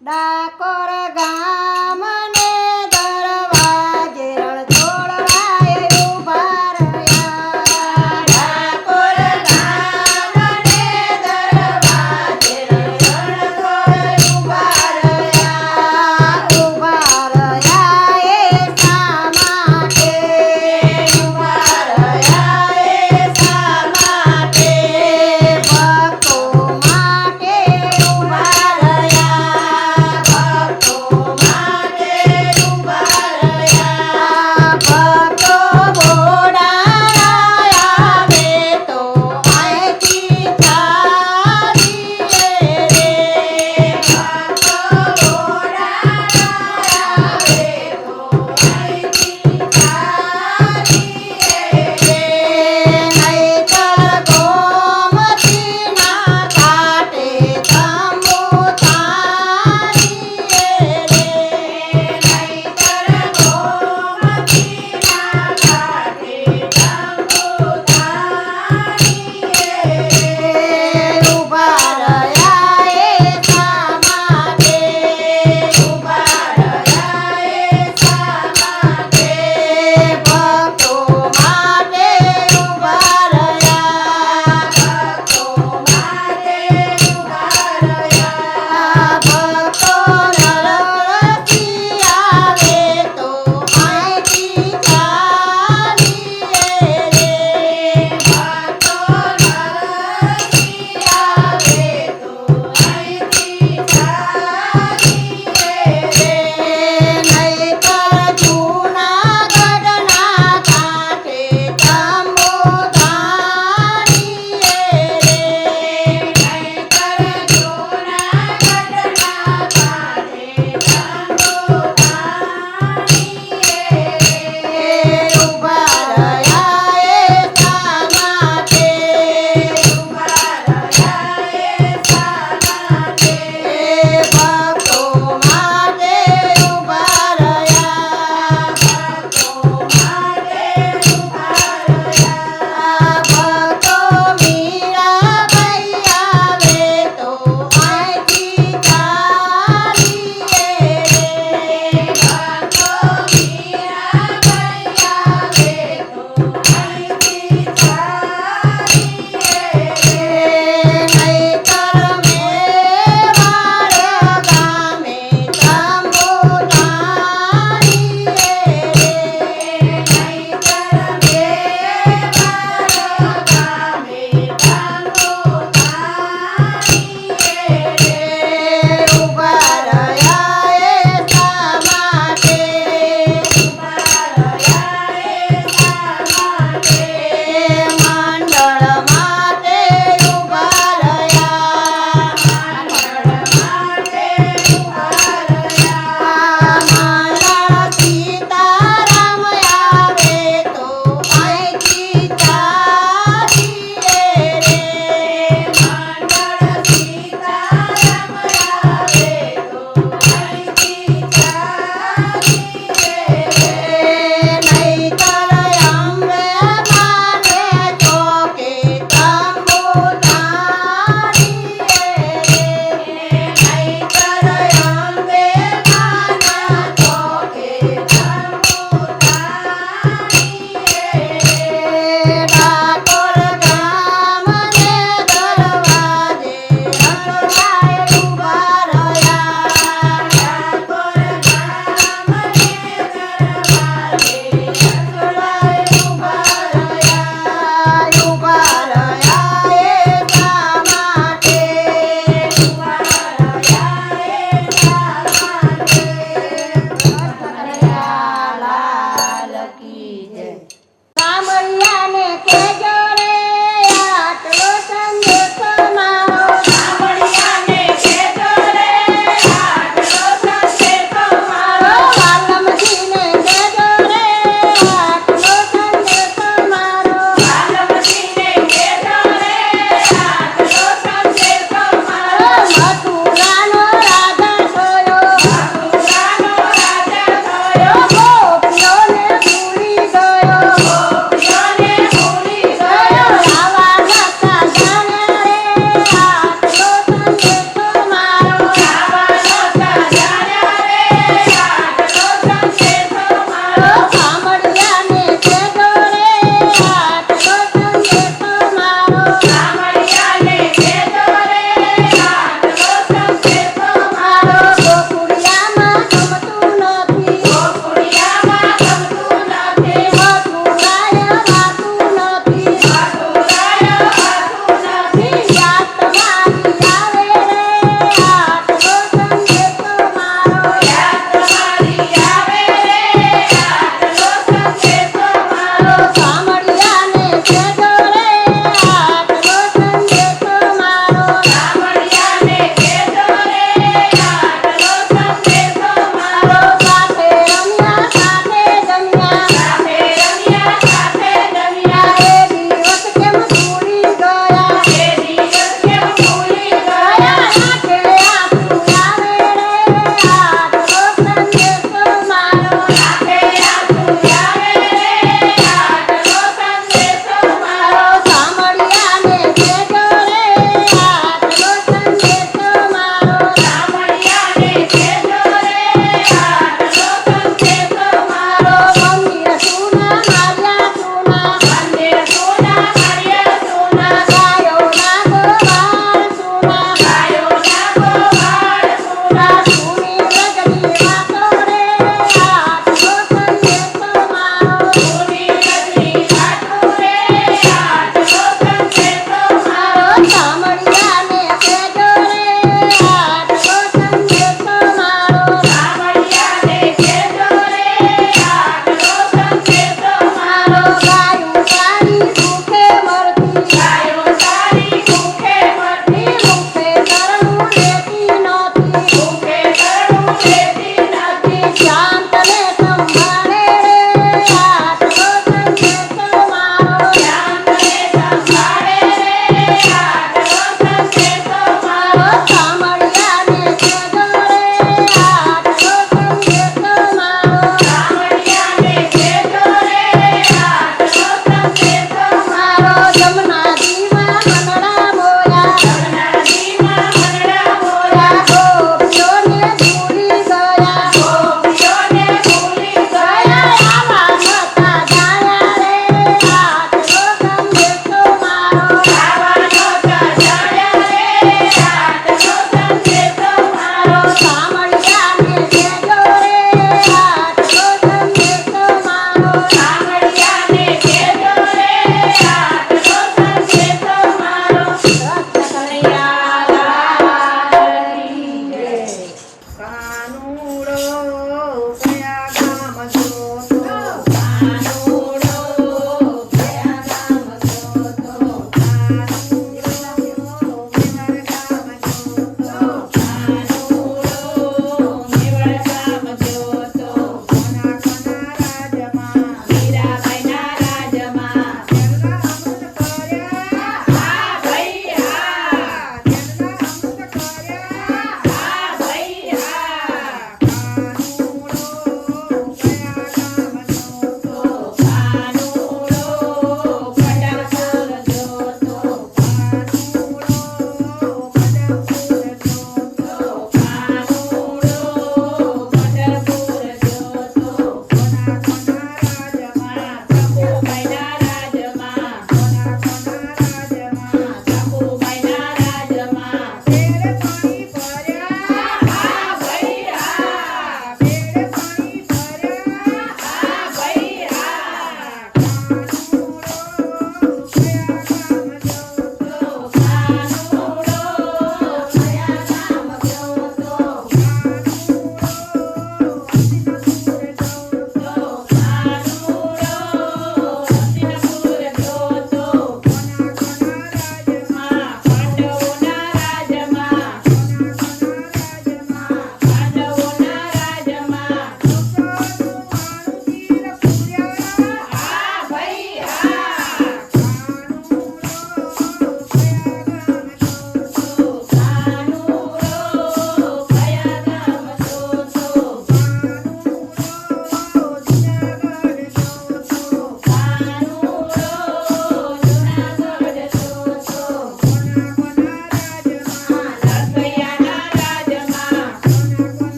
ડાકોર ગામને દરવાજે રણછોડરાય ઊભા રહ્યા. ડાકોર ગામને દરવાજે રણછોડ ઊભા રહ્યા. ઊભા રહ્યા એ શા માટે? ઊભા રહ્યા એ શા માટે? ભક્તો માટે ઊભા રહ્યા. ભક્તો માટે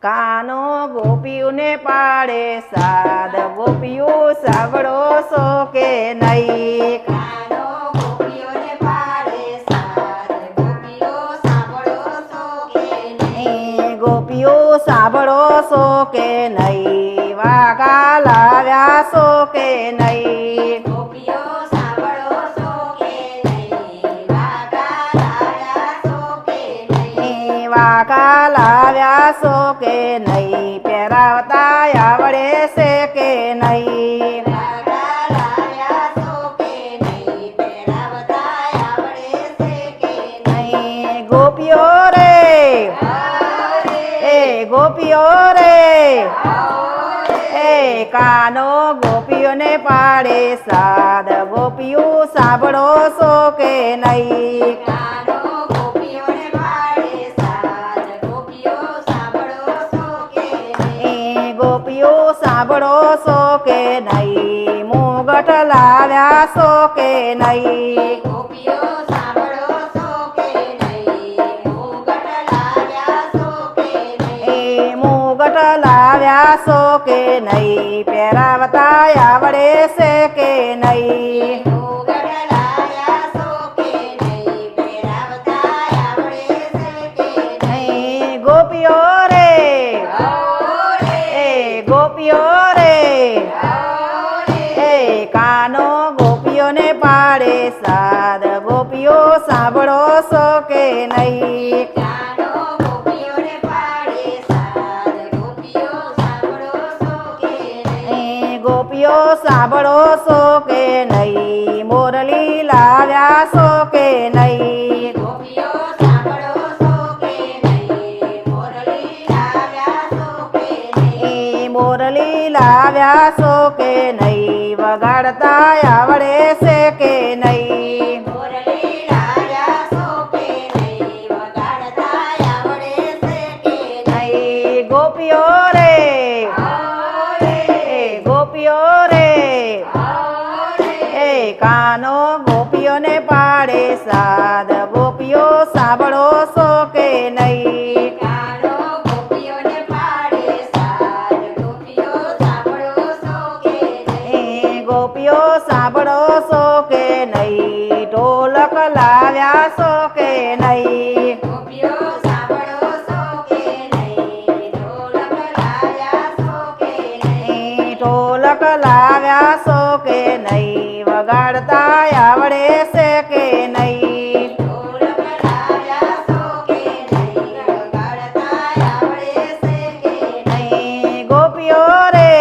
કાનો ગોપીઓને પાડે સાદ ગોપીઓ સાંભળો છો કે નહીં કાનો ગોપીઓને પાડે સાદ ગોપીઓ સાંભળો છો કે નહીં ગોપીઓ સાંભળો છો કે નહીં વાઘા લાવ્યા છો કે નહીં ગોપીઓ સાંભળો છો કે નહીં વાઘા લાવ્યા છો કે નહીં વાઘા લાવ્યા છો કે નહીં પહેરાવતા આવડે છે કે નહીં વાઘા લાવ્યા છો કે નહીં પહેરાવતા આવડે છે કે નહીં ગોપીઓ રે એ ગોપીઓ રે એ કાનો ગોપીઓને પાડે સાદ ગોપીઓ સાંભળો છો કે નહીં કાનો ગોપીઓને પાડે સાદ ગોપીઓ સાંભળો છો કે નહીં ગોપીઓ સાંભળો છો કે નહીં મુગટ લાવ્યા છો કે નહીં ગોપીઓ સાંભળો છો કે નહીં મુગટ લાવ્યા છો કે નહીં મુગટ લાવ્યા છો કે નહીં પહેરાવતા આવડે છે કે નહીં મુગટ લાવ્યા છો કે નહીં પહેરાવતા આવડે છે કે નહીં ગોપીઓ રે એ ગોપીઓ રે એ કાનો ગોપીઓને પાડે સાદ ગોપીઓ સાંભળો છો કે નહીં કાનો ગોપીઓને પાડે સાદ ગોપીઓ સાંભળો છો કે નહીં ગોપીઓ સાંભળો છો કે નહીં મોરલી લાવ્યા છો કે નહીં ગોપીઓ સાંભળો છો કે નહીં મોરલી લાવ્યા છો કે નહીં મોરલી લાવ્યા છો કે નહીં વગાડતા આવડે છે કે નહીં મોરલી લાવ્યા છો કે નહીં વગાડતા આવડે છે કે નહીં ગોપીઓ રે એ ગોપીઓ રે એ કાનો ગોપીઓને પાડે સાદ ગોપીઓ સાંભળો છો કે નહીં કાનો ગોપીઓને પાડે સાદ ગોપીઓ સાંભળો છો કે નહીં ગોપીઓ સાંભળો છો કે નહીં ઢોલક લાવ્યા છો કે નહીં ગોપીઓ સાંભળો છો કે નહીં ઢોલક લાવ્યા છો કે નહીં ઢોલક લાવ્યા છો કે નહીં વગાડતા આવડે છે કે નહીં ઢોલક લાવ્યા છો કે નહીં વગાડતા આવડે છે કે નહીં ગોપીઓ રે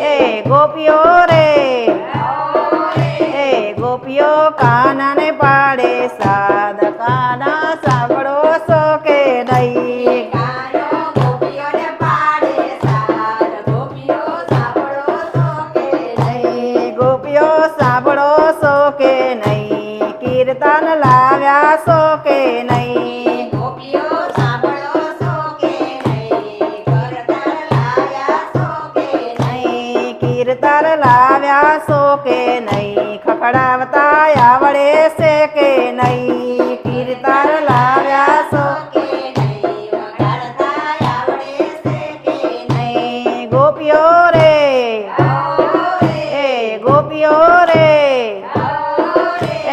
એ ગોપીઓ રે એ ગોપીઓ કાનાને પાડે સાદ કાના સાંભળો છો કે નહીં કાનો ગોપીઓને પાડે સાદ ગોપીઓ સાંભળો છો કે નહીં ગોપીઓ સાંભળો છો કે નહીં કીર્તન લાવ્યા છો કે નહીં ગોપીઓ સાંભળો છો કે નહીં કીર્તન લાવ્યા છો કે નહીં કીર્તન લાવ્યા છો કે નહીં ખખડાવતા આવડે છે કે નહીં કીર્તન લાવ્યા છો કે નહીં વગાડતા આવડે છે કે નહીં ગોપીઓ રે એ ગોપીઓ રે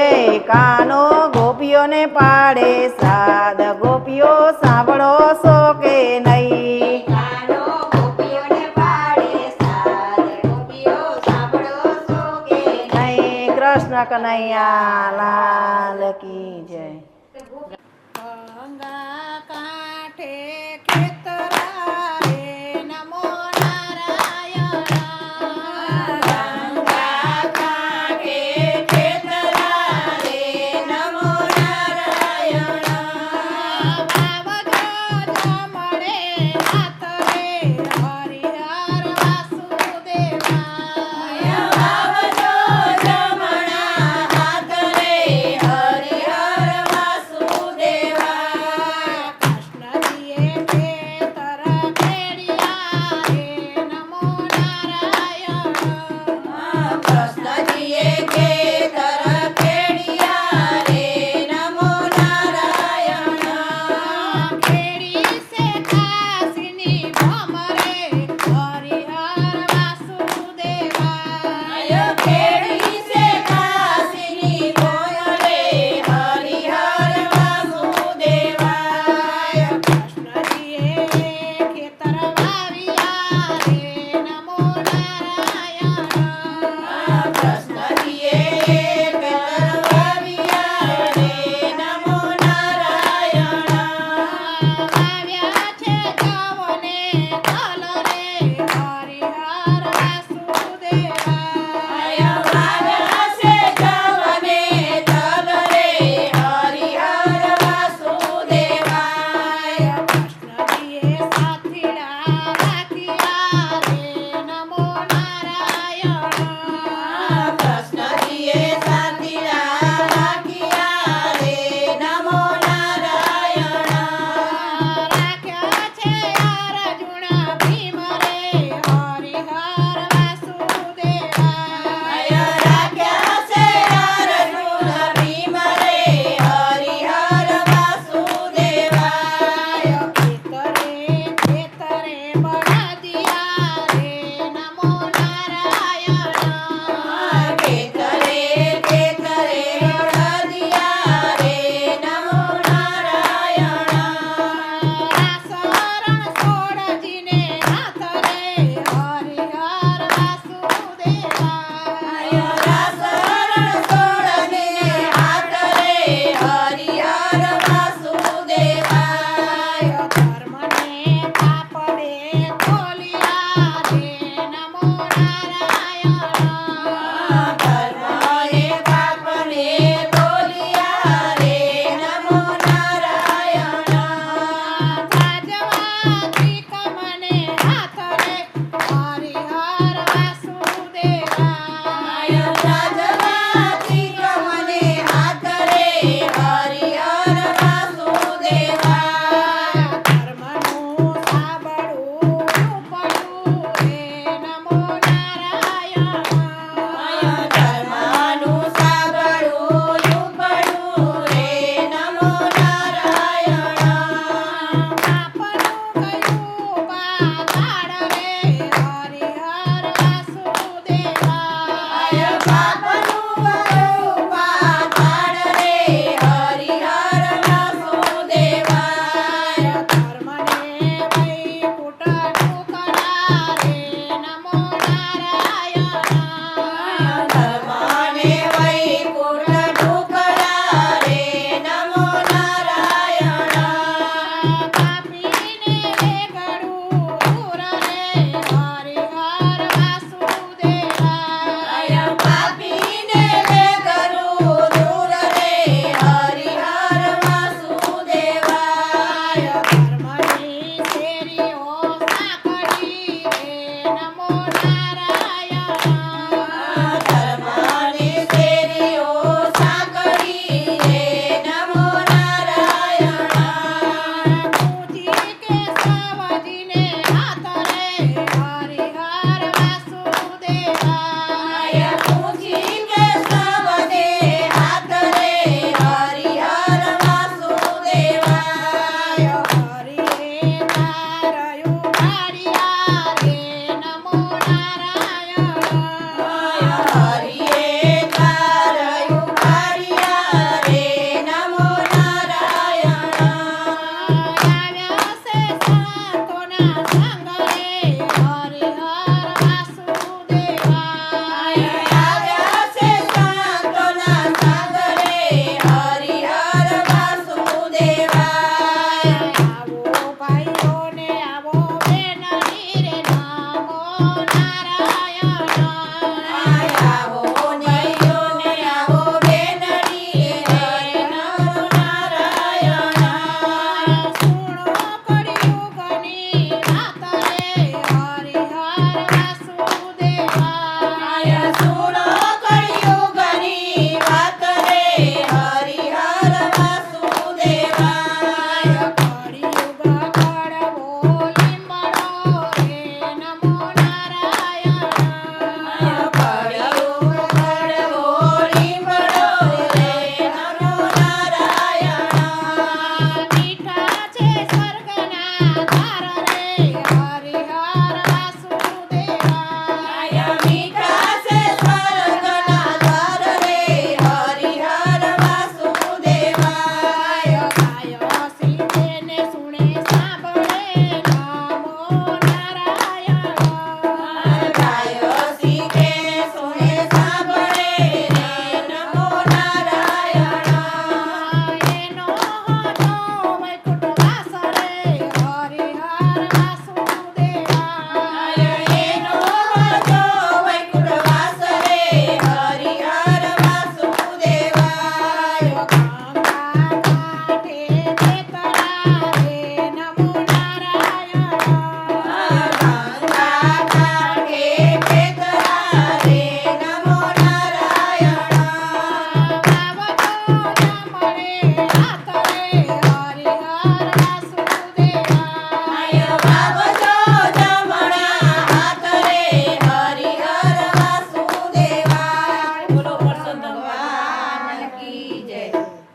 એ કાનો ગોપીઓને પાડે સાદ ગોપીઓ સાંભળો છો કે નહીં કાનો ગોપીઓને પાડે સાદ ગોપીઓ સાંભળો છો કે નહીં કૃષ્ણ કનૈયા લાલ કી જય ગંગા કાંઠે